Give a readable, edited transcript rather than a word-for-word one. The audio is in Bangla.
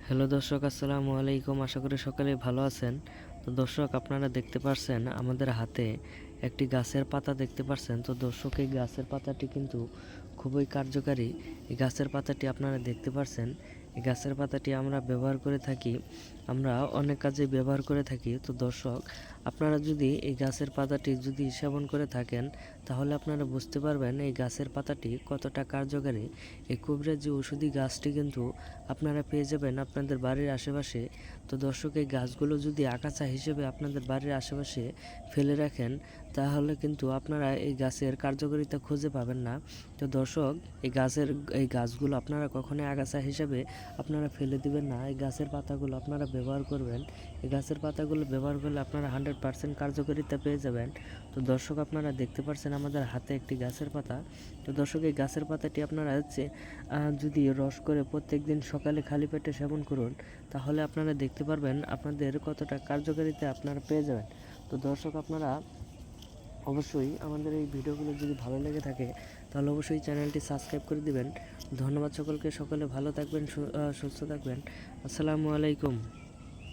হ্যালো দর্শক, আসসালামু আলাইকুম। আশা করি সকলে ভালো আছেন। তো দর্শক, আপনারা দেখতে পাচ্ছেন আমাদের হাতে একটি গাছের পাতা দেখতে পাচ্ছেন। তো দর্শক, এই গাছের পাতাটি কিন্তু খুবই কার্যকারী। এই গাছের পাতাটি আপনারা দেখতে পাচ্ছেন। এই গাছের পাতাটি আমরা ব্যবহার করে থাকি, আমরা অনেক কাজে ব্যবহার করে থাকি। তো দর্শক, আপনারা যদি এই গাছের পাতাটি যদি সেবন করে থাকেন, তাহলে আপনারা বুঝতে পারবেন এই গাছের পাতাটি কতটা কার্যকারী। এই কুবরেজি ওষুধি গাছটি কিন্তু আপনারা পেয়ে যাবেন আপনাদের বাড়ির আশেপাশে। তো দর্শক, এই গাছগুলো যদি আগাছা হিসেবে আপনাদের বাড়ির আশেপাশে ফেলে রাখেন, তাহলে কিন্তু আপনারা এই গাছের কার্যকারিতা খুঁজে পাবেন না। তো দর্শক, এই গাছগুলো আপনারা কখনোই আগাছা হিসেবে আপনারা ফেলে দিবেন না। এই গাছের পাতাগুলো আপনারা ব্যবহার করবেন। এই গাছের পাতাগুলো ব্যবহার করলে আপনারা 100% কার্যকারিতা পেয়ে যাবেন। তো দর্শক, আপনারা দেখতে পাচ্ছেন আমাদের হাতে একটি গাছের পাতা। তো দর্শক, এই গাছের পাতাটি আপনারা যদি রস করে প্রত্যেক দিন সকালে খালি পেটে সেবন করুন, তাহলে আপনারা দেখতে পারবেন আপনাদের কতটা কার্যকারিতা আপনারা পেয়ে যাবেন। তো দর্শক, আপনারা অবশ্যই আমাদের এই ভিডিওগুলো যদি ভালো লেগে থাকে, তাহলে অবশ্যই চ্যানেলটি সাবস্ক্রাইব করে দিবেন। ধন্যবাদ সকলকে। সকলে ভালো থাকবেন, সুস্থ থাকবেন। আসসালামু আলাইকুম।